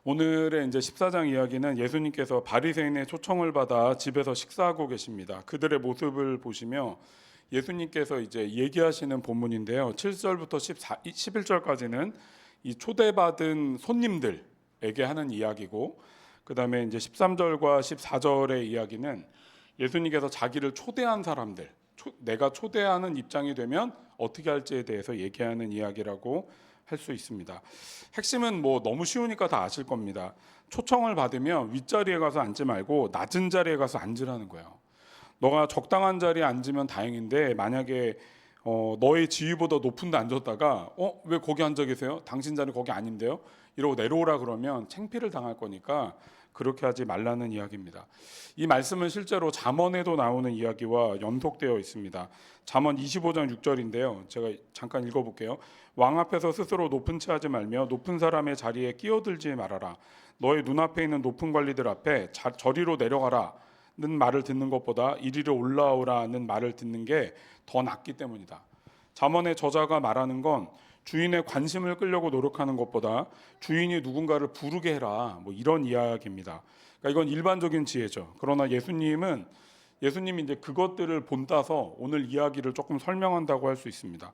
오늘의 이제 14장 이야기는 예수님께서 바리새인의 초청을 받아 집에서 식사하고 계십니다. 그들의 모습을 보시며 예수님께서 이제 얘기하시는 본문인데요. 7절부터 11절까지는 이 초대받은 손님들에게 하는 이야기고, 그다음에 이제 13절과 14절의 이야기는 예수님께서 자기를 초대한 사람들, 내가 초대하는 입장이 되면 어떻게 할지에 대해서 얘기하는 이야기라고 할 수 있습니다. 핵심은 뭐 너무 쉬우니까 다 아실 겁니다. 초청을 받으면 윗자리에 가서 앉지 말고 낮은 자리에 가서 앉으라는 거예요. 너가 적당한 자리에 앉으면 다행인데, 만약에 너의 지위보다 높은 데 앉았다가 왜 거기 앉아 계세요? 당신 자리 거기 아닌데요? 이러고 내려오라 그러면 창피를 당할 거니까 그렇게 하지 말라는 이야기입니다. 이 말씀은 실제로 잠언에도 나오는 이야기와 연속되어 있습니다. 잠언 25장 6절인데요. 제가 잠깐 읽어볼게요. 왕 앞에서 스스로 높은 채 하지 말며 높은 사람의 자리에 끼어들지 말아라. 너의 눈앞에 있는 높은 관리들 앞에 저리로 내려가라 는 말을 듣는 것보다 이리로 올라오라는 말을 듣는 게 더 낫기 때문이다. 잠언의 저자가 말하는 건 주인의 관심을 끌려고 노력하는 것보다 주인이 누군가를 부르게 해라, 뭐 이런 이야기입니다. 그러니까 이건 일반적인 지혜죠. 그러나 예수님이 이제 그것들을 본따서 오늘 이야기를 조금 설명한다고 할 수 있습니다.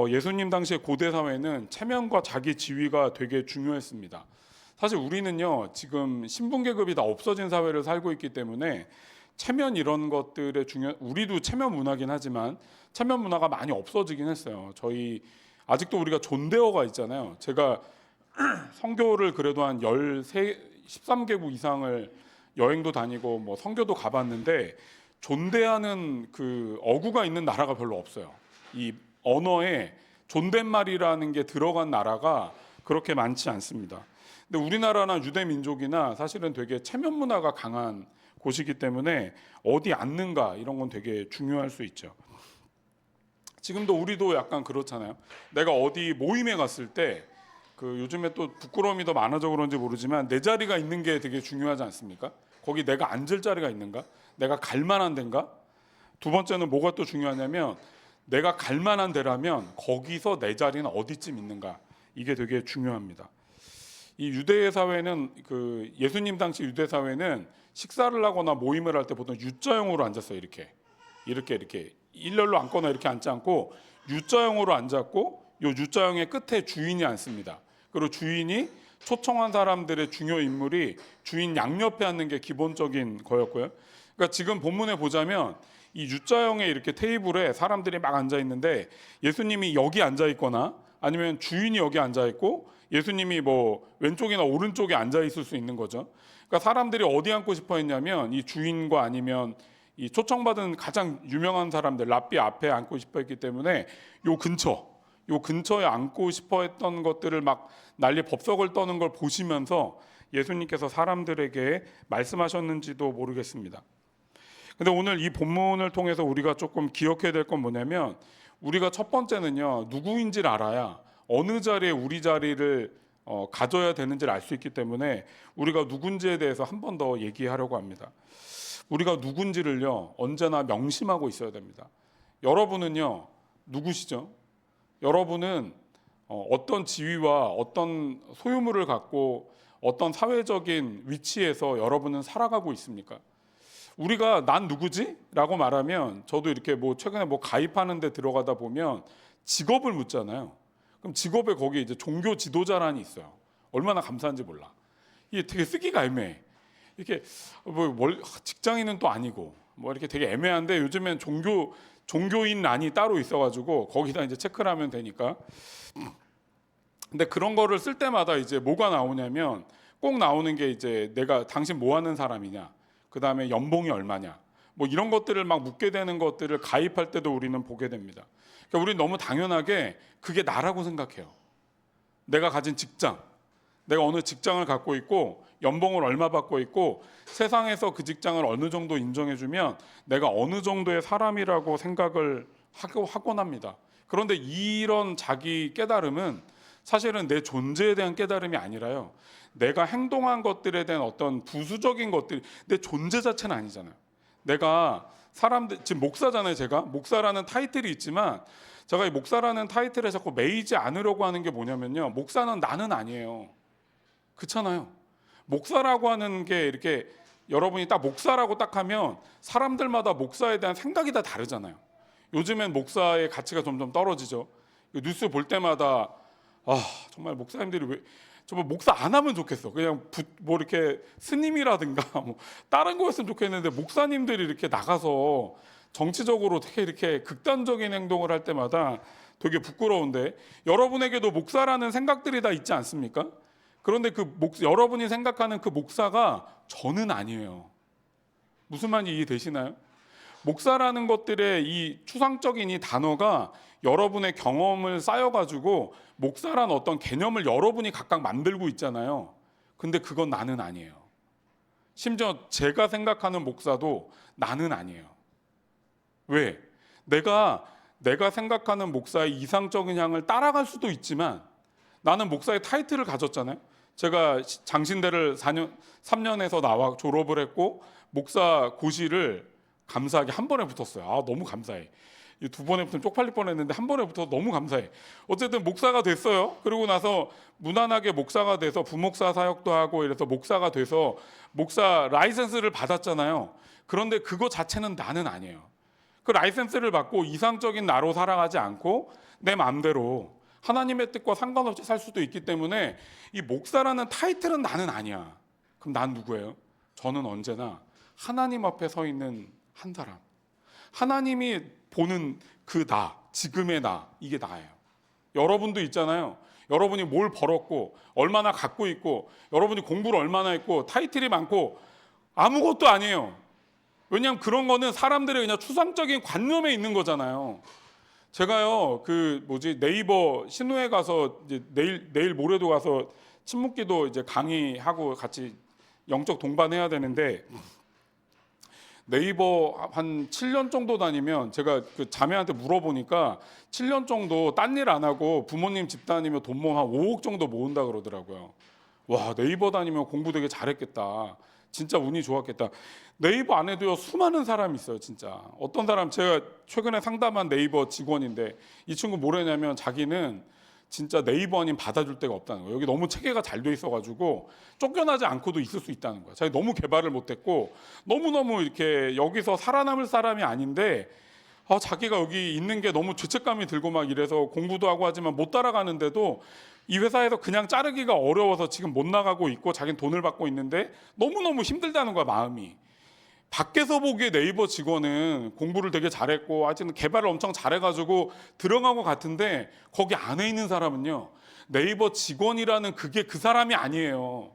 예수님 당시의 고대 사회는 체면과 자기 지위가 되게 중요했습니다. 사실 우리는요, 지금 신분 계급이 다 없어진 사회를 살고 있기 때문에 체면 이런 것들의 우리도 체면 문화긴 하지만 체면 문화가 많이 없어지긴 했어요. 아직도 우리가 존대어가 있잖아요. 제가 선교를 그래도 한 13개국 이상을 여행도 다니고 뭐 선교도 가봤는데 존대하는 그 어구가 있는 나라가 별로 없어요. 이 언어에 존댓말이라는 게 들어간 나라가 그렇게 많지 않습니다. 근데 우리나라나 유대 민족이나 사실은 되게 체면 문화가 강한 곳이기 때문에 어디 앉는가 이런 건 되게 중요할 수 있죠. 지금도 우리도 약간 그렇잖아요. 내가 어디 모임에 갔을 때 요즘에 또 부끄러움이 더 많아져 그런지 모르지만 내 자리가 있는 게 되게 중요하지 않습니까? 거기 내가 앉을 자리가 있는가? 내가 갈 만한 데인가? 두 번째는 뭐가 또 중요하냐면 내가 갈 만한 데라면 거기서 내 자리는 어디쯤 있는가? 이게 되게 중요합니다. 이 유대 사회는 예수님 당시 유대 사회는 식사를 하거나 모임을 할 때 보통 U자형으로 앉았어요. 이렇게 일렬로 앉거나 이렇게 앉지 않고 U자형으로 앉았고, 이 U자형의 끝에 주인이 앉습니다. 그리고 주인이 초청한 사람들의 중요 인물이 주인 양옆에 앉는 게 기본적인 거였고요. 그러니까 지금 본문에 보자면 이 U자형의 이렇게 테이블에 사람들이 막 앉아 있는데 예수님이 여기 앉아 있거나 아니면 주인이 여기 앉아 있고 예수님이 뭐 왼쪽이나 오른쪽에 앉아 있을 수 있는 거죠. 그러니까 사람들이 어디 앉고 싶어 했냐면 이 주인과 아니면 이 초청받은 가장 유명한 사람들 랍비 앞에 앉고 싶어 했기 때문에 요 근처에 앉고 싶어 했던 것들을 막 난리 법석을 떠는 걸 보시면서 예수님께서 사람들에게 말씀하셨는지도 모르겠습니다. 근데 오늘 이 본문을 통해서 우리가 조금 기억해야 될 건 뭐냐면, 우리가 첫 번째는요, 누구인지를 알아야 어느 자리에 우리 자리를 가져야 되는지를 알 수 있기 때문에 우리가 누군지에 대해서 한 번 더 얘기하려고 합니다. 우리가 누군지를요, 언제나 명심하고 있어야 됩니다. 여러분은요, 누구시죠? 여러분은 어떤 지위와 어떤 소유물을 갖고 어떤 사회적인 위치에서 여러분은 살아가고 있습니까? 우리가 난 누구지? 라고 말하면, 저도 이렇게 뭐 최근에 뭐 가입하는 데 들어가다 보면 직업을 묻잖아요. 그럼 직업에 거기 이제 종교 지도자란이 있어요. 얼마나 감사한지 몰라. 이게 되게 쓰기가 애매해. 이렇게 직장인은 또 아니고 뭐 이렇게 되게 애매한데, 요즘엔 종교인란이 따로 있어가지고 거기다 이제 체크를 하면 되니까. 근데 그런 거를 쓸 때마다 이제 뭐가 나오냐면, 꼭 나오는 게 이제 당신 뭐 하는 사람이냐, 그 다음에 연봉이 얼마냐, 뭐 이런 것들을 막 묻게 되는 것들을 가입할 때도 우리는 보게 됩니다. 그러니까 우리는 너무 당연하게 그게 나라고 생각해요. 내가 가진 직장, 내가 어느 직장을 갖고 있고 연봉을 얼마 받고 있고 세상에서 그 직장을 어느 정도 인정해주면 내가 어느 정도의 사람이라고 생각을 하곤 합니다. 그런데 이런 자기 깨달음은 사실은 내 존재에 대한 깨달음이 아니라요, 내가 행동한 것들에 대한 어떤 부수적인 것들, 내 존재 자체는 아니잖아요. 내가 지금 목사잖아요. 제가 목사라는 타이틀이 있지만 제가 이 목사라는 타이틀에 자꾸 매이지 않으려고 하는 게 뭐냐면요, 목사는 나는 아니에요. 그렇잖아요. 목사라고 하는 게 이렇게 여러분이 딱 목사라고 딱 하면 사람들마다 목사에 대한 생각이 다 다르잖아요. 요즘엔 목사의 가치가 점점 떨어지죠. 뉴스 볼 때마다 정말 목사님들이 왜 정말 목사 안 하면 좋겠어. 그냥 뭐 이렇게 스님이라든가 뭐 다른 거 했으면 좋겠는데 목사님들이 이렇게 나가서 정치적으로 되게 이렇게 극단적인 행동을 할 때마다 되게 부끄러운데, 여러분에게도 목사라는 생각들이 다 있지 않습니까? 그런데 여러분이 생각하는 그 목사가 저는 아니에요. 무슨 말인지 이해되시나요? 목사라는 것들의 이 추상적인 이 단어가 여러분의 경험을 쌓여가지고 목사란 어떤 개념을 여러분이 각각 만들고 있잖아요. 근데 그건 나는 아니에요. 심지어 제가 생각하는 목사도 나는 아니에요. 왜? 내가 생각하는 목사의 이상적인 향을 따라갈 수도 있지만 나는 목사의 타이틀을 가졌잖아요. 제가 장신대를 3년에서 나와 졸업을 했고 목사 고시를 감사하게 한 번에 붙었어요. 너무 감사해. 두 번에 붙으면 쪽팔릴 뻔했는데 한 번에 붙어서 너무 감사해. 어쨌든 목사가 됐어요. 그리고 나서 무난하게 목사가 돼서 부목사 사역도 하고 이래서 목사가 돼서 목사 라이센스를 받았잖아요. 그런데 그거 자체는 나는 아니에요. 그 라이센스를 받고 이상적인 나로 살아가지 않고 내 마음대로 하나님의 뜻과 상관없이 살 수도 있기 때문에 이 목사라는 타이틀은 나는 아니야. 그럼 난 누구예요? 저는 언제나 하나님 앞에 서 있는 한 사람. 하나님이 보는 그 나, 지금의 나, 이게 나예요. 여러분도 있잖아요. 여러분이 뭘 벌었고 얼마나 갖고 있고 여러분이 공부를 얼마나 했고 타이틀이 많고 아무것도 아니에요. 왜냐하면 그런 거는 사람들의 그냥 추상적인 관념에 있는 거잖아요. 제가요 네이버 신우에 가서 이제 내일 모레도 가서 침묵기도 이제 강의하고 같이 영적 동반해야 되는데, 네이버 한 7년 정도 다니면 제가 그 자매한테 물어보니까 7년 정도 딴 일 안 하고 부모님 집 다니며 돈 모으면 한 5억 정도 모은다 그러더라고요. 와, 네이버 다니면 공부 되게 잘했겠다. 진짜 운이 좋았겠다. 네이버 안에도요 수많은 사람이 있어요. 진짜 어떤 사람, 제가 최근에 상담한 네이버 직원인데 이 친구 뭐래냐면 자기는 진짜 네이버 아니면 받아줄 데가 없다는 거예요. 여기 너무 체계가 잘 돼 있어가지고 쫓겨나지 않고도 있을 수 있다는 거예요. 자기 너무 개발을 못했고 너무너무 이렇게 여기서 살아남을 사람이 아닌데 자기가 여기 있는 게 너무 죄책감이 들고 막 이래서 공부도 하고 하지만 못 따라가는데도 이 회사에서 그냥 자르기가 어려워서 지금 못 나가고 있고 자기는 돈을 받고 있는데 너무너무 힘들다는 거야, 마음이. 밖에서 보기에 네이버 직원은 공부를 되게 잘했고 하여튼 개발을 엄청 잘해가지고 들어간 것 같은데 거기 안에 있는 사람은요 네이버 직원이라는 그게 그 사람이 아니에요.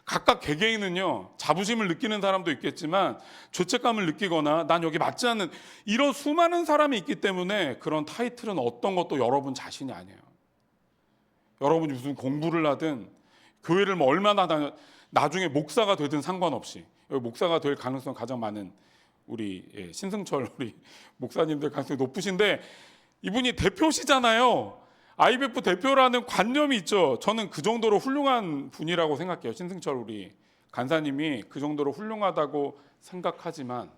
각각 개개인은요 자부심을 느끼는 사람도 있겠지만 죄책감을 느끼거나 난 여기 맞지 않는 이런 수많은 사람이 있기 때문에 그런 타이틀은 어떤 것도 여러분 자신이 아니에요. 여러분이 무슨 공부를 하든 교회를 뭐 얼마나 나중에 목사가 되든 상관없이, 여기 목사가 될 가능성 가장 많은 우리 신승철 우리 목사님들 가능성이 높으신데 이분이 대표시잖아요. IBF 대표라는 관념이 있죠. 저는 그 정도로 훌륭한 분이라고 생각해요. 신승철 우리 간사님이 그 정도로 훌륭하다고 생각하지만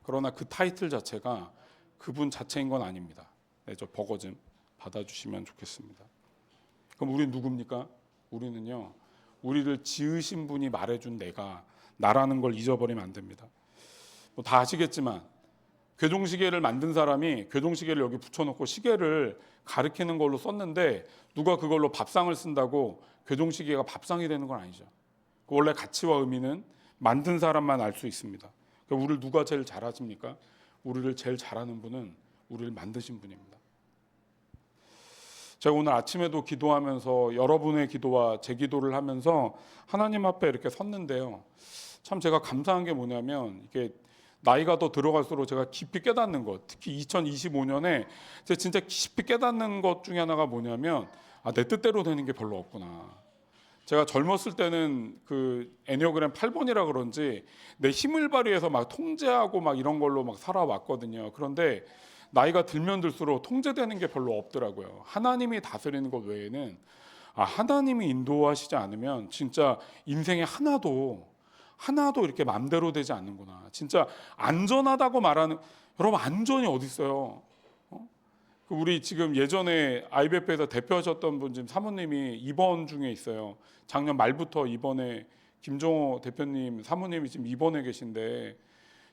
그러나 그 타이틀 자체가 그분 자체인 건 아닙니다. 저 버거 좀 받아주시면 좋겠습니다. 그럼 우리는 누굽니까? 우리는요 우리를 지으신 분이 말해준 내가 나라는 걸 잊어버리면 안 됩니다. 뭐 다 아시겠지만 괴종시계를 만든 사람이 괴종시계를 여기 붙여놓고 시계를 가리키는 걸로 썼는데 누가 그걸로 밥상을 쓴다고 괴종시계가 밥상이 되는 건 아니죠. 원래 가치와 의미는 만든 사람만 알 수 있습니다. 우리를 누가 제일 잘하십니까? 우리를 제일 잘하는 분은 우리를 만드신 분입니다. 제가 오늘 아침에도 기도하면서 여러분의 기도와 제 기도를 하면서 하나님 앞에 이렇게 섰는데요. 참 제가 감사한 게 뭐냐면 이게 나이가 더 들어갈수록 제가 깊이 깨닫는 것, 특히 2025년에 제가 진짜 깊이 깨닫는 것 중에 하나가 뭐냐면 내 뜻대로 되는 게 별로 없구나. 제가 젊었을 때는 그 애니어그램 8번이라 그런지 내 힘을 발휘해서 막 통제하고 막 이런 걸로 막 살아왔거든요. 그런데 나이가 들면 들수록 통제되는 게 별로 없더라고요. 하나님이 다스리는 것 외에는 하나님이 인도하시지 않으면 진짜 인생에 하나도 이렇게 맘대로 되지 않는구나. 진짜 안전하다고 말하는, 여러분 안전이 어디 있어요? 우리 지금 예전에 IBF에서 대표하셨던 분 지금 사모님이 입원 중에 있어요. 작년 말부터 입원에 김종호 대표님 사모님이 지금 입원해 계신데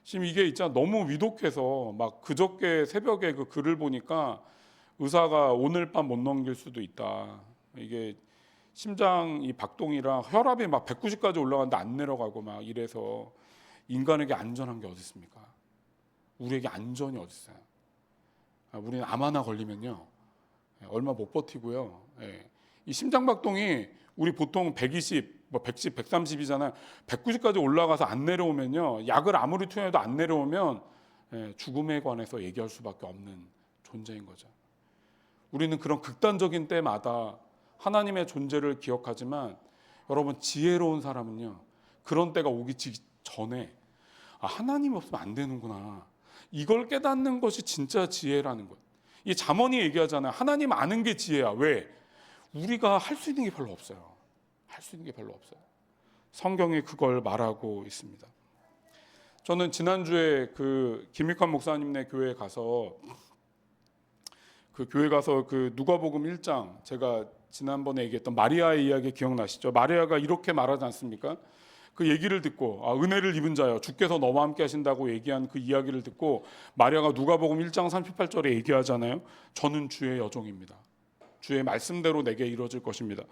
지금 이게 있잖아 너무 위독해서 막 그저께 새벽에 그 글을 보니까 의사가 오늘 밤 못 넘길 수도 있다. 이게 심장 이 박동이랑 혈압이 막 190까지 올라가는데 안 내려가고 막 이래서 인간에게 안전한 게 어디 있습니까? 우리에게 안전이 어디 있어요? 우리는 암 하나 걸리면요 얼마 못 버티고요. 이 심장박동이 우리 보통 120, 110, 130이잖아요. 190까지 올라가서 안 내려오면요 약을 아무리 투여해도 안 내려오면 죽음에 관해서 얘기할 수밖에 없는 존재인 거죠. 우리는 그런 극단적인 때마다 하나님의 존재를 기억하지만 여러분 지혜로운 사람은요 그런 때가 오기 전에 하나님이 없으면 안 되는구나. 이걸 깨닫는 것이 진짜 지혜라는 것. 이 잠언이 얘기하잖아요. 하나님 아는 게 지혜야. 왜? 우리가 할 수 있는 게 별로 없어요. 할 수 있는 게 별로 없어요. 성경이 그걸 말하고 있습니다. 저는 지난주에 그 김익환 목사님네 교회에 가서 그 누가복음 1장 제가 지난번에 얘기했던 마리아의 이야기 기억나시죠? 마리아가 이렇게 말하지 않습니까? 그 얘기를 듣고 은혜를 입은 자여 주께서 너와 함께 하신다고 얘기한 그 이야기를 듣고 마리아가 누가복음 1장 38절에 얘기하잖아요. 저는 주의 여종입니다. 주의 말씀대로 내게 이루어질 것입니다.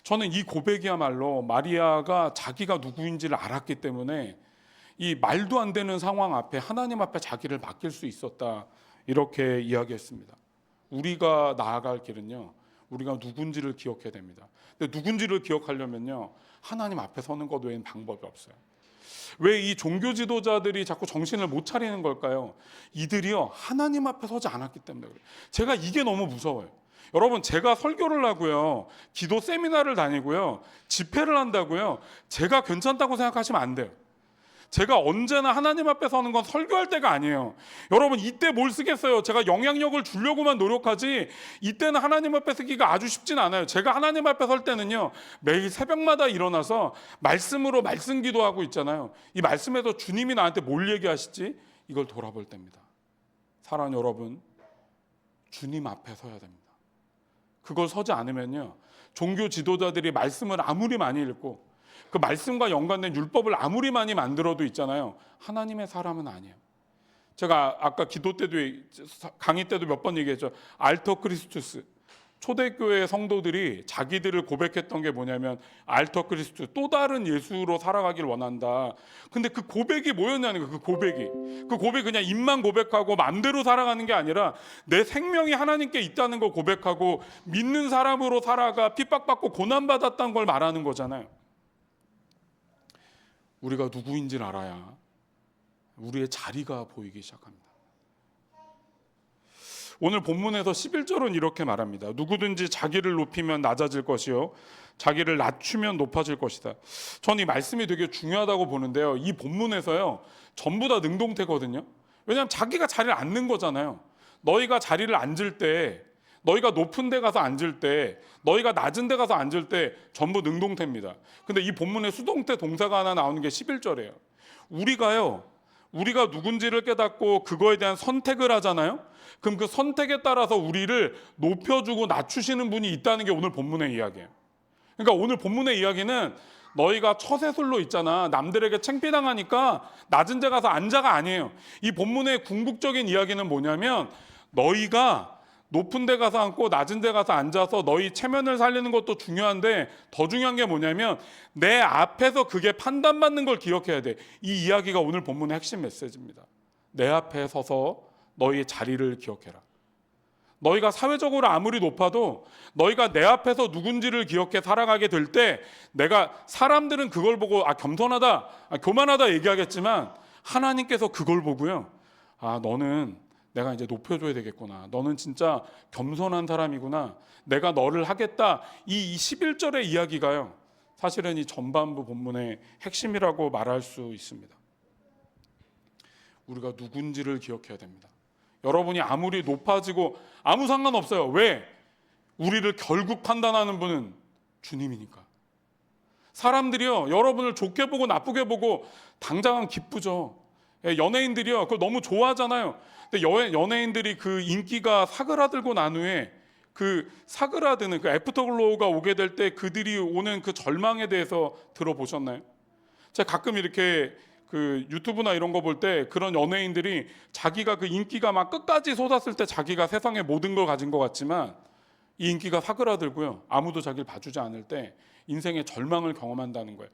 저는 이 고백이야말로 마리아가 자기가 누구인지를 알았기 때문에 이 말도 안 되는 상황 앞에 하나님 앞에 자기를 맡길 수 있었다. 이렇게 이야기했습니다. 우리가 나아갈 길은요 우리가 누군지를 기억해야 됩니다. 근데 누군지를 기억하려면요 하나님 앞에 서는 것 외에는 방법이 없어요. 왜 이 종교 지도자들이 자꾸 정신을 못 차리는 걸까요? 이들이요 하나님 앞에 서지 않았기 때문에 그래요. 제가 이게 너무 무서워요. 여러분 제가 설교를 하고요 기도 세미나를 다니고요 집회를 한다고요 제가 괜찮다고 생각하시면 안 돼요. 제가 언제나 하나님 앞에 서는 건 설교할 때가 아니에요. 여러분 이때 뭘 쓰겠어요? 제가 영향력을 주려고만 노력하지 이때는 하나님 앞에 서기가 아주 쉽진 않아요. 제가 하나님 앞에 설 때는요 매일 새벽마다 일어나서 말씀으로 말씀 기도하고 있잖아요. 이 말씀에서 주님이 나한테 뭘 얘기하시지? 이걸 돌아볼 때입니다. 사랑하는 여러분 주님 앞에 서야 됩니다. 그걸 서지 않으면요 종교 지도자들이 말씀을 아무리 많이 읽고 그 말씀과 연관된 율법을 아무리 많이 만들어도 있잖아요. 하나님의 사람은 아니에요. 제가 아까 기도 때도 강의 때도 몇 번 얘기했죠. 알터 크리스투스. 초대교회 성도들이 자기들을 고백했던 게 뭐냐면 알터 크리스투스 또 다른 예수로 살아가길 원한다. 근데 그 고백이 뭐였냐는 거예요. 그 고백이 그냥 입만 고백하고 마음대로 살아가는 게 아니라 내 생명이 하나님께 있다는 걸 고백하고 믿는 사람으로 살아가 핍박받고 고난받았다는 걸 말하는 거잖아요. 우리가 누구인지를 알아야 우리의 자리가 보이기 시작합니다. 오늘 본문에서 11절은 이렇게 말합니다. 누구든지 자기를 높이면 낮아질 것이요 자기를 낮추면 높아질 것이다. 저는 이 말씀이 되게 중요하다고 보는데요. 이 본문에서요 전부 다 능동태거든요. 왜냐하면 자기가 자리를 앉는 거잖아요. 너희가 자리를 앉을 때 너희가 높은 데 가서 앉을 때 너희가 낮은 데 가서 앉을 때 전부 능동태입니다. 근데 이 본문에 수동태 동사가 하나 나오는 게 11절이에요. 우리가 누군지를 깨닫고 그거에 대한 선택을 하잖아요. 그럼 그 선택에 따라서 우리를 높여주고 낮추시는 분이 있다는 게 오늘 본문의 이야기예요. 그러니까 오늘 본문의 이야기는 너희가 처세술로 있잖아. 남들에게 창피당하니까 낮은 데 가서 앉아가 아니에요. 이 본문의 궁극적인 이야기는 뭐냐면 너희가 높은 데 가서 앉고 낮은 데 가서 앉아서 너희 체면을 살리는 것도 중요한데 더 중요한 게 뭐냐면 내 앞에서 그게 판단받는 걸 기억해야 돼. 이 이야기가 오늘 본문의 핵심 메시지입니다. 내 앞에 서서 너희의 자리를 기억해라. 너희가 사회적으로 아무리 높아도 너희가 내 앞에서 누군지를 기억해 살아가게 될 때 내가 사람들은 그걸 보고 겸손하다, 교만하다 얘기하겠지만 하나님께서 그걸 보고요. 너는 내가 이제 높여줘야 되겠구나. 너는 진짜 겸손한 사람이구나. 내가 너를 하겠다. 이 11절의 이야기가요. 사실은 이 전반부 본문의 핵심이라고 말할 수 있습니다. 우리가 누군지를 기억해야 됩니다. 여러분이 아무리 높아지고 아무 상관없어요. 왜? 우리를 결국 판단하는 분은 주님이니까. 사람들이요. 여러분을 좋게 보고 나쁘게 보고 당장은 기쁘죠. 연예인들이요. 그거 너무 좋아하잖아요. 근데 연예인들이 그 인기가 사그라들고 난 후에 그 사그라드는 그 애프터글로우가 오게 될 때 그들이 오는 그 절망에 대해서 들어보셨나요? 제가 가끔 이렇게 그 유튜브나 이런 거 볼 때 그런 연예인들이 자기가 그 인기가 막 끝까지 솟았을 때 자기가 세상의 모든 걸 가진 것 같지만 이 인기가 사그라들고요. 아무도 자기를 봐주지 않을 때 인생의 절망을 경험한다는 거예요.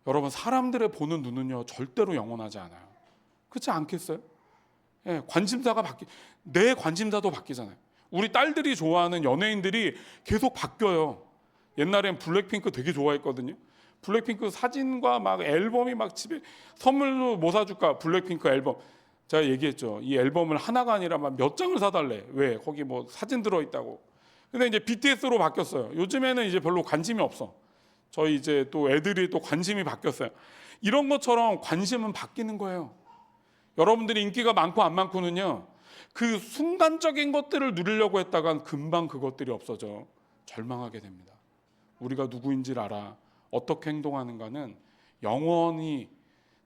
여러분, 사람들의 보는 눈은요 절대로 영원하지 않아요. 그렇지 않겠어요? 예, 내 관심사도 바뀌잖아요. 우리 딸들이 좋아하는 연예인들이 계속 바뀌어요. 옛날엔 블랙핑크 되게 좋아했거든요. 블랙핑크 사진과 막 앨범이 막 집에 선물로 뭐 사줄까? 블랙핑크 앨범. 제가 얘기했죠. 이 앨범을 하나가 아니라 막 몇 장을 사달래. 왜? 거기 뭐 사진 들어있다고. 근데 이제 BTS로 바뀌었어요. 요즘에는 이제 별로 관심이 없어. 저희 이제 또 애들이 또 관심이 바뀌었어요. 이런 것처럼 관심은 바뀌는 거예요. 여러분들이 인기가 많고 안 많고는요, 그 순간적인 것들을 누리려고 했다간 금방 그것들이 없어져 절망하게 됩니다. 우리가 누구인지를 알아. 어떻게 행동하는가는 영원히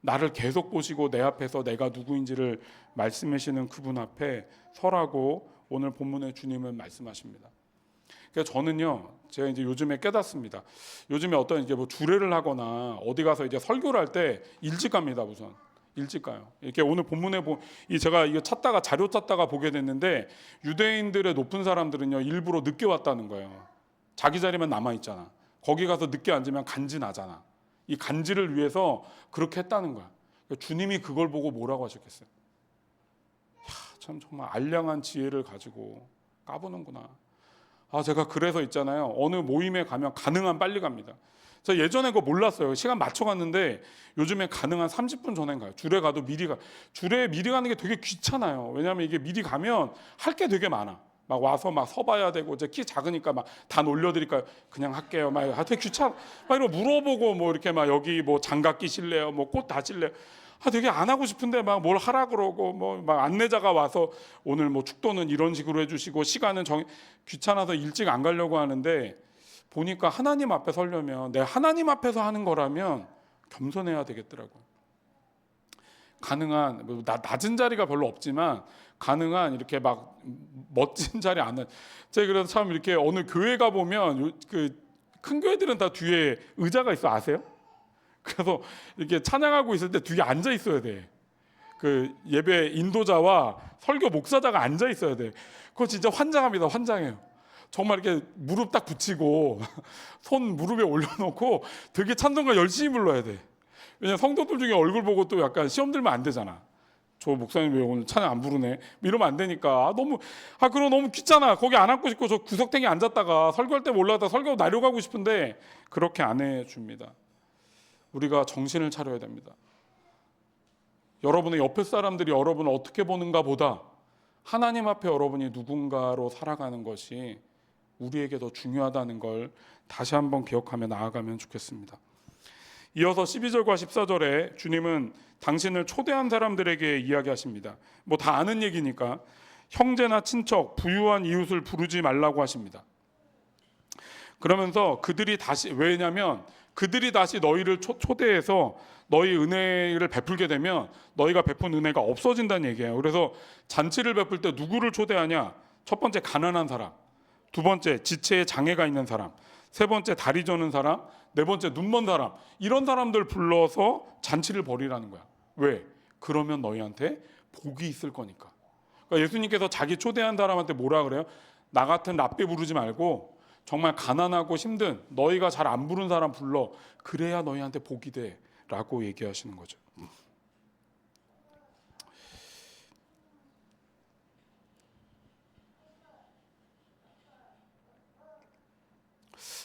나를 계속 보시고 내 앞에서 내가 누구인지를 말씀하시는 그분 앞에 서라고 오늘 본문의 주님은 말씀하십니다. 그래서 저는요, 제가 이제 요즘에 깨닫습니다. 요즘에 어떤 이제 뭐 주례를 하거나 어디 가서 이제 설교를 할 때 일찍 갑니다. 우선 일찍 가요. 이렇게 오늘 본문에 제가 이거 자료 찾다가 보게 됐는데 유대인들의 높은 사람들은요 일부러 늦게 왔다는 거예요. 자기 자리만 남아 있잖아. 거기 가서 늦게 앉으면 간지 나잖아. 이 간지를 위해서 그렇게 했다는 거야. 그러니까 주님이 그걸 보고 뭐라고 하셨겠어요? 참 정말 알량한 지혜를 가지고 까부는구나. 제가 그래서 있잖아요. 어느 모임에 가면 가능한 빨리 갑니다. 저 예전에 그거 몰랐어요. 시간 맞춰 갔는데 요즘에 가능한 30분 전에 가요. 주례 가도 미리 가. 주례 미리 가는 게 되게 귀찮아요. 왜냐하면 이게 미리 가면 할 게 되게 많아. 막 와서 막 서봐야 되고, 제 키 작으니까 막 다 놀려드릴까요? 그냥 할게요. 막 되게 귀찮아. 막 이러 물어보고 뭐 이렇게 막 여기 뭐 장갑 끼실래요? 뭐 꽃 다실래요? 되게 안 하고 싶은데 막 뭘 하라 그러고, 뭐 막 안내자가 와서 오늘 뭐 축도는 이런 식으로 해주시고 시간은 귀찮아서 일찍 안 가려고 하는데, 보니까 하나님 앞에 서려면 내 하나님 앞에서 하는 거라면 겸손해야 되겠더라고요. 가능한 낮은 자리가 별로 없지만 가능한 이렇게 막 멋진 자리 안. 제가 그래서 참 이렇게 어느 교회 가 보면 그 큰 교회들은 다 뒤에 의자가 있어, 아세요? 그래서 이렇게 찬양하고 있을 때 뒤에 앉아 있어야 돼. 그 예배 인도자와 설교 목사자가 앉아 있어야 돼. 그거 진짜 환장합니다. 환장해요. 정말 이렇게 무릎 딱 붙이고 손 무릎에 올려놓고 되게 찬송가 열심히 불러야 돼. 왜냐면 성도들 중에 얼굴 보고 또 약간 시험 들면 안 되잖아. 저 목사님 왜 오늘 찬양 안 부르네? 이러면 안 되니까. 그럼 너무 귀찮아. 거기 안 앉고 싶고 저 구석탱이 앉았다가 설교할 때 올라가다 설교 내려가고 싶은데 그렇게 안 해줍니다. 우리가 정신을 차려야 됩니다. 여러분의 옆에 사람들이 여러분을 어떻게 보는가 보다 하나님 앞에 여러분이 누군가로 살아가는 것이 우리에게 더 중요하다는 걸 다시 한번 기억하며 나아가면 좋겠습니다. 이어서 12절과 14절에 주님은 당신을 초대한 사람들에게 이야기하십니다. 뭐 다 아는 얘기니까 형제나 친척, 부유한 이웃을 부르지 말라고 하십니다. 그러면서 왜냐면 그들이 다시 너희를 초대해서 너희 은혜를 베풀게 되면 너희가 베푼 은혜가 없어진다는 얘기예요. 그래서 잔치를 베풀 때 누구를 초대하냐? 첫 번째 가난한 사람, 두 번째 지체에 장애가 있는 사람, 세 번째 다리 저는 사람, 네 번째 눈먼 사람, 이런 사람들 불러서 잔치를 벌이라는 거야. 왜? 그러면 너희한테 복이 있을 거니까. 그러니까 예수님께서 자기 초대한 사람한테 뭐라 그래요? 나 같은 랍비 부르지 말고 정말 가난하고 힘든 너희가 잘 안 부른 사람 불러. 그래야 너희한테 복이 돼 라고 얘기하시는 거죠.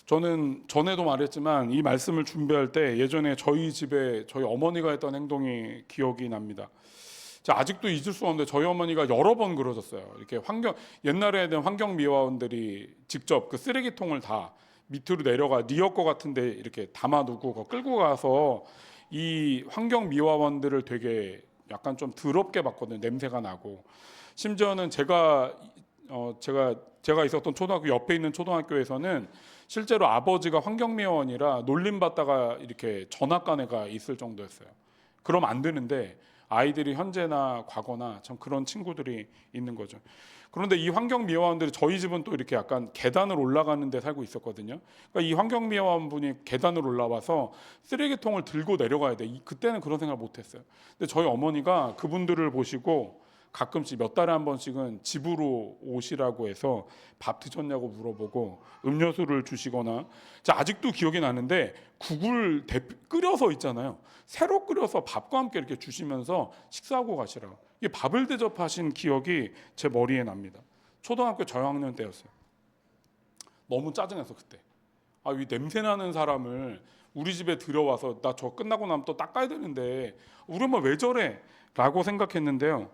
저는 전에도 말했지만 이 말씀을 준비할 때 예전에 저희 집에 저희 어머니가 했던 행동이 기억이 납니다. 아직도 잊을 수 없는데 저희 어머니가 여러 번 그러셨어요. 이렇게 옛날에는 환경미화원들이 직접 그 쓰레기통을 다 밑으로 내려가 리어커 같은데 이렇게 담아두고 그거 끌고 가서 이 환경미화원들을 되게 약간 좀 더럽게 봤거든요. 냄새가 나고. 심지어는 제가 있었던 초등학교 옆에 있는 초등학교에서는 실제로 아버지가 환경미화원이라 놀림받다가 이렇게 전학간 애가 있을 정도였어요. 그럼 안 되는데 아이들이 현재나 과거나 참 그런 친구들이 있는 거죠. 그런데 이 환경미화원들이 저희 집은 또 이렇게 약간 계단을 올라가는 데 살고 있었거든요. 그러니까 이 환경미화원 분이 계단을 올라와서 쓰레기통을 들고 내려가야 돼. 그때는 그런 생각을 못했어요. 근데 저희 어머니가 그분들을 보시고 가끔씩 몇 달에 한 번씩은 집으로 오시라고 해서 밥 드셨냐고 물어보고 음료수를 주시거나, 아직도 기억이 나는데 국을 끓여서 있잖아요. 새로 끓여서 밥과 함께 이렇게 주시면서 식사하고 가시라고. 이 밥을 대접하신 기억이 제 머리에 납니다. 초등학교 저학년 때였어요. 너무 짜증나서 그때. 이 냄새 나는 사람을 우리 집에 들여와서 나 저 끝나고 나면 또 닦아야 되는데 우리 엄마 왜 저래? 라고 생각했는데요.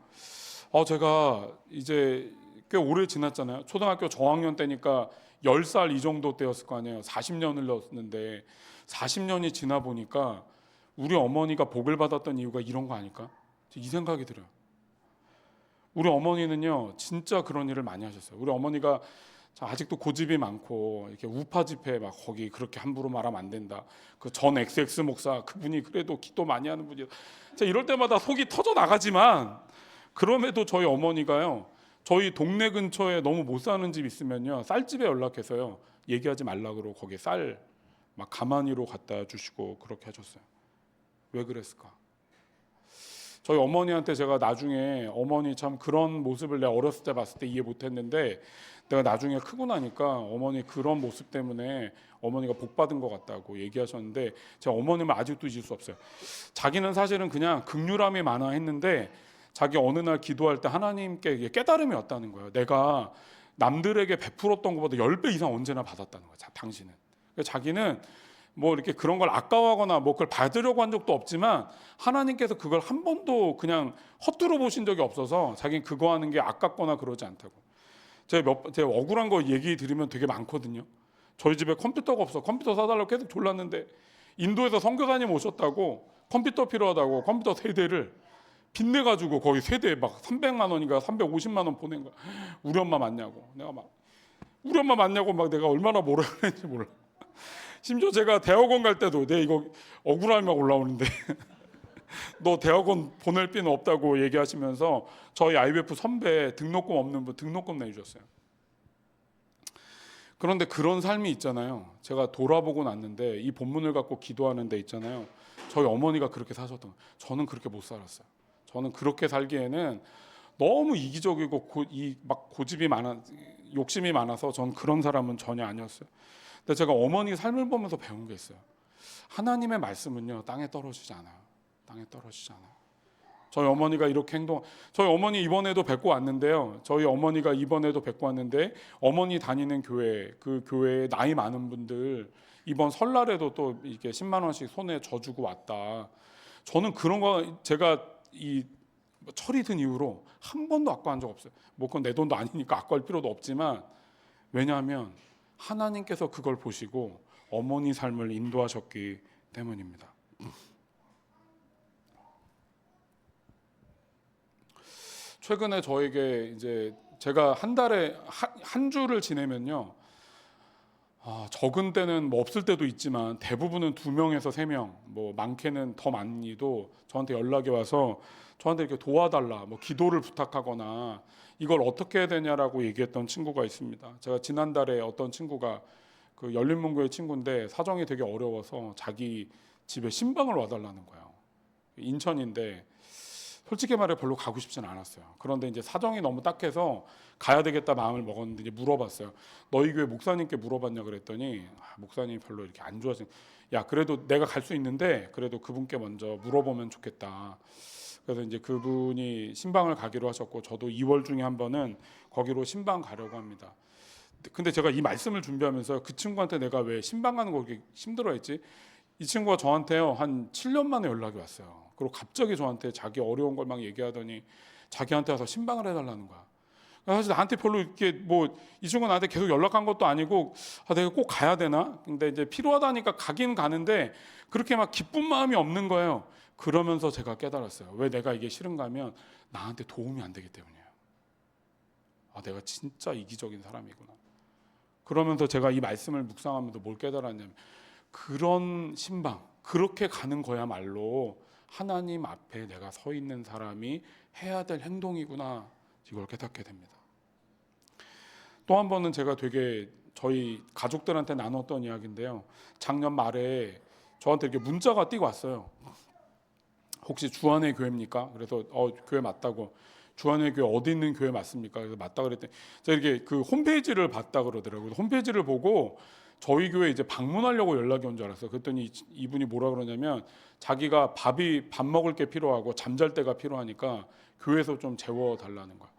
제가 이제 꽤 오래 지났잖아요. 초등학교 저학년 때니까 10살 이 정도 때였을 거 아니에요. 40년을 넣었는데 40년이 지나 보니까 우리 어머니가 복을 받았던 이유가 이런 거 아닐까? 이 생각이 들어요. 우리 어머니는요, 진짜 그런 일을 많이 하셨어요. 우리 어머니가 아직도 고집이 많고 이렇게 우파 집회 막 거기 그렇게 함부로 말하면 안 된다. 그 전 XX 목사 그분이 그래도 기도 많이 하는 분이야. 이럴 때마다 속이 터져 나가지만 그럼에도 저희 어머니가요, 저희 동네 근처에 너무 못 사는 집 있으면요, 쌀집에 연락해서요 얘기하지 말라 그러고 거기에 쌀 막 가마니로 갖다 주시고 그렇게 하셨어요. 왜 그랬을까? 저희 어머니한테 제가 나중에 어머니 참 그런 모습을 내가 어렸을 때 봤을 때 이해 못했는데 내가 나중에 크고 나니까 어머니 그런 모습 때문에 어머니가 복 받은 것 같다고 얘기하셨는데 제가 어머님을 아직도 잊을 수 없어요. 자기는 사실은 그냥 극률함이 많아 했는데 자기 어느 날 기도할 때 하나님께 깨달음이 왔다는 거예요. 내가 남들에게 베풀었던 것보다 10배 이상 언제나 받았다는 거예요. 당신은. 자기는 뭐 이렇게 그런 걸 아까워하거나 뭐 그걸 받으려고 한 적도 없지만 하나님께서 그걸 한 번도 그냥 헛두루 보신 적이 없어서 자기는 그거 하는 게 아깝거나 그러지 않다고. 제가 억울한 거 얘기 드리면 되게 많거든요. 저희 집에 컴퓨터가 없어. 컴퓨터 사달라고 계속 졸랐는데 인도에서 선교사님 오셨다고 컴퓨터 필요하다고 컴퓨터 3대를 빚내가지고 거기 세대 막 300만 원인가 350만 원 보낸 거야. 우리 엄마 맞냐고. 내가 막 우리 엄마 맞냐고 막 내가 얼마나 뭐라 그랬는지 몰라. 심지어 제가 대학원 갈 때도 내 이거 억울함이 막 올라오는데 너 대학원 보낼 필요는 없다고 얘기하시면서 저희 IBF 선배 등록금 없는 분 등록금 내주셨어요. 그런데 그런 삶이 있잖아요. 제가 돌아보고 났는데 이 본문을 갖고 기도하는 데 있잖아요. 저희 어머니가 그렇게 사셨던 거예요. 저는 그렇게 못 살았어요. 저는 그렇게 살기에는 너무 이기적이고 막 고집이 많아 욕심이 많아서 전 그런 사람은 전혀 아니었어요. 근데 제가 어머니 삶을 보면서 배운 게 있어요. 하나님의 말씀은요 땅에 떨어지지 않아요. 땅에 떨어지지 않아요. 저희 어머니가 이렇게 저희 어머니 이번에도 뵙고 왔는데요. 저희 어머니가 이번에도 뵙고 왔는데 어머니 다니는 교회, 그 교회에 나이 많은 분들 이번 설날에도 또 이렇게 10만 원씩 손에 져주고 왔다. 저는 그런 거 제가 이 철이 든 이후로 한 번도 아까운 적 없어요. 뭐 그건 내 돈도 아니니까 아까울 필요도 없지만 왜냐하면 하나님께서 그걸 보시고 어머니 삶을 인도하셨기 때문입니다. 최근에 저에게 이제 제가 한 달에 한 주를 지내면요, 적은 때는 뭐 없을 때도 있지만 대부분은 2명에서 3명, 뭐 많게는 더 많이도 저한테 연락이 와서 저한테 이렇게 도와달라, 뭐 기도를 부탁하거나 이걸 어떻게 해야 되냐라고 얘기했던 친구가 있습니다. 제가 지난달에 어떤 친구가 그 열린문고의 친구인데 사정이 되게 어려워서 자기 집에 신방을 와달라는 거예요. 인천인데 솔직히 말해 별로 가고 싶진 않았어요. 그런데 이제 사정이 너무 딱해서 가야 되겠다 마음을 먹었는데 이제 물어봤어요. 너희 교회 목사님께 물어봤냐 그랬더니 목사님이 별로 이렇게 안 좋아하시는. 야 그래도 내가 갈 수 있는데 그래도 그분께 먼저 물어보면 좋겠다. 그래서 이제 그분이 신방을 가기로 하셨고 저도 2월 중에 한 번은 거기로 신방 가려고 합니다. 근데 제가 이 말씀을 준비하면서 그 친구한테 내가 왜 신방 가는 거 그렇게 힘들어했지? 이 친구가 저한테요 한 7년 만에 연락이 왔어요. 그리고 갑자기 저한테 자기 어려운 걸 막 얘기하더니 자기한테 와서 신방을 해달라는 거야. 사실 나한테 별로 이렇게 뭐 이 친구 나한테 계속 연락한 것도 아니고 내가 꼭 가야 되나? 근데 이제 필요하다니까 가긴 가는데 그렇게 막 기쁜 마음이 없는 거예요. 그러면서 제가 깨달았어요. 왜 내가 이게 싫은가 하면 나한테 도움이 안 되기 때문이에요. 내가 진짜 이기적인 사람이구나. 그러면서 제가 이 말씀을 묵상하면서 뭘 깨달았냐면 그런 신방, 그렇게 가는 거야말로 하나님 앞에 내가 서 있는 사람이 해야 될 행동이구나, 이걸 깨닫게 됩니다. 또 한 번은 제가 되게 저희 가족들한테 나눴던 이야기인데요. 작년 말에 저한테 이렇게 문자가 띄고 왔어요. 혹시 주안의 교회입니까? 그래서 교회 맞다고. 주안의 교회 어디 있는 교회 맞습니까? 그래서 맞다 그랬더니 제가 이렇게 그 홈페이지를 봤다 그러더라고요. 홈페이지를 보고 저희 교회 이제 방문하려고 연락이 온 줄 알았어요. 그랬더니 이분이 뭐라 그러냐면 자기가 밥 먹을 게 필요하고 잠잘 때가 필요하니까 교회에서 좀 재워 달라는 거야.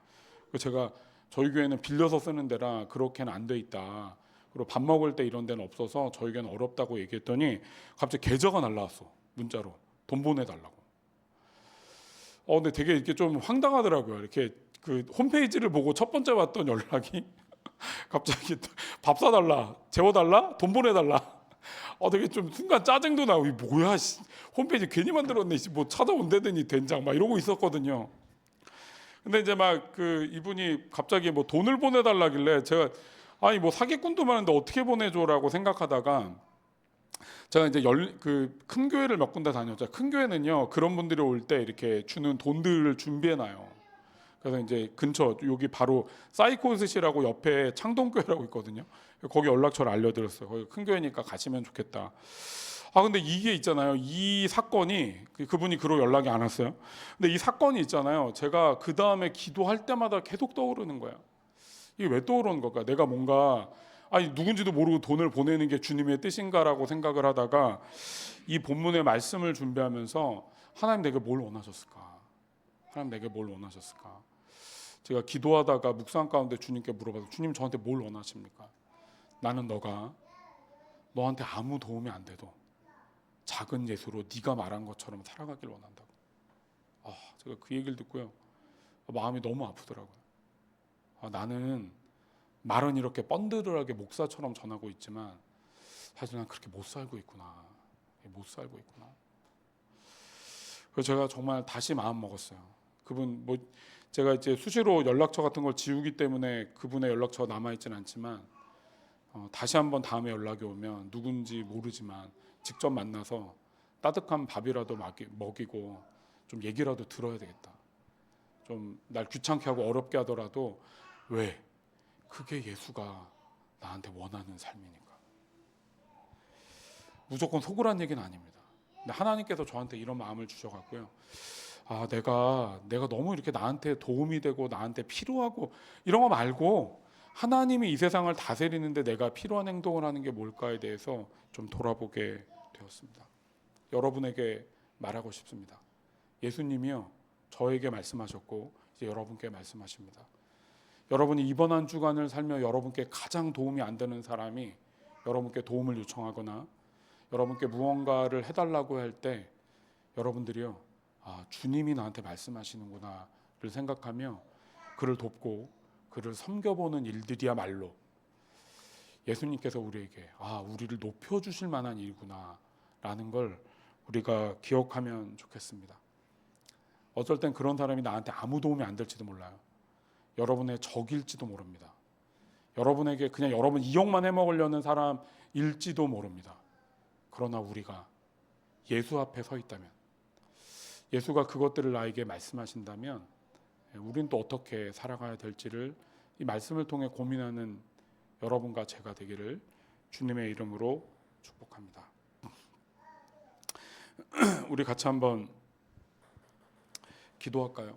그래서 제가 저희 교회는 빌려서 쓰는 데라 그렇게는 안 돼 있다. 그리고 밥 먹을 때 이런 데는 없어서 저희 교회는 어렵다고 얘기했더니 갑자기 계좌가 날라왔어. 문자로 돈 보내달라고. 근데 되게 이렇게 좀 황당하더라고요. 이렇게 그 홈페이지를 보고 첫 번째 왔던 연락이 갑자기 밥 사달라, 재워달라, 돈 보내달라. 되게 좀 순간 짜증도 나고, 이 뭐야, 홈페이지 괜히 만들었네, 뭐 찾아온다더니 된장 막 이러고 있었거든요. 근데 이제 막 그 이분이 갑자기 뭐 돈을 보내달라길래 제가 아니 뭐 사기꾼도 많은데 어떻게 보내줘라고 생각하다가 제가 이제 그 큰 교회를 몇 군데 다녔죠. 큰 교회는요 그런 분들이 올 때 이렇게 주는 돈들을 준비해놔요. 그래서 이제 근처 여기 바로 사이코스시라고 옆에 창동교회라고 있거든요. 거기 연락처를 알려드렸어요. 거기 큰 교회니까 가시면 좋겠다. 근데 이게 있잖아요. 이 사건이 그분이 그러고 연락이 안 왔어요. 근데 이 사건이 있잖아요. 제가 그 다음에 기도할 때마다 계속 떠오르는 거예요. 이게 왜 떠오르는 걸까? 내가 뭔가 누군지도 모르고 돈을 보내는 게 주님의 뜻인가라고 생각을 하다가 이 본문의 말씀을 준비하면서 하나님 내게 뭘 원하셨을까? 하나님 내게 뭘 원하셨을까? 제가 기도하다가 묵상 가운데 주님께 물어봐서 주님 저한테 뭘 원하십니까? 나는 너가 너한테 아무 도움이 안 돼도 작은 예수로 네가 말한 것처럼 살아가길 원한다고. 제가 그 얘기를 듣고요. 마음이 너무 아프더라고요. 나는 말은 이렇게 뻔드르하게 목사처럼 전하고 있지만 사실 난 그렇게 못 살고 있구나. 못 살고 있구나. 그래서 제가 정말 다시 마음 먹었어요. 그분 제가 이제 수시로 연락처 같은 걸 지우기 때문에 그분의 연락처가 남아 있지는 않지만 다시 한번 다음에 연락이 오면 누군지 모르지만 직접 만나서 따뜻한 밥이라도 먹이고 좀 얘기라도 들어야 되겠다. 좀 날 귀찮게 하고 어렵게 하더라도 왜? 그게 예수가 나한테 원하는 삶이니까. 무조건 속으란 얘기는 아닙니다. 근데 하나님께서 저한테 이런 마음을 주셔갖고요. 내가 너무 이렇게 나한테 도움이 되고 나한테 필요하고 이런 거 말고 하나님이 이 세상을 다스리는데 내가 필요한 행동을 하는 게 뭘까에 대해서 좀 돌아보게 되었습니다. 여러분에게 말하고 싶습니다. 예수님이요 저에게 말씀하셨고 이제 여러분께 말씀하십니다. 여러분이 이번 한 주간을 살며 여러분께 가장 도움이 안 되는 사람이 여러분께 도움을 요청하거나 여러분께 무언가를 해달라고 할 때 여러분들이요 주님이 나한테 말씀하시는구나를 생각하며 그를 돕고 그를 섬겨보는 일들이야말로 예수님께서 우리에게 우리를 높여주실 만한 일구나 라는 걸 우리가 기억하면 좋겠습니다. 어쩔 땐 그런 사람이 나한테 아무 도움이 안 될지도 몰라요. 여러분의 적일지도 모릅니다. 여러분에게 그냥 여러분 이용만 해먹으려는 사람일지도 모릅니다. 그러나 우리가 예수 앞에 서 있다면 예수가 그것들을 나에게 말씀하신다면 우린 또 어떻게 살아가야 될지를 이 말씀을 통해 고민하는 여러분과 제가 되기를 주님의 이름으로 축복합니다. 우리 같이 한번 기도할까요?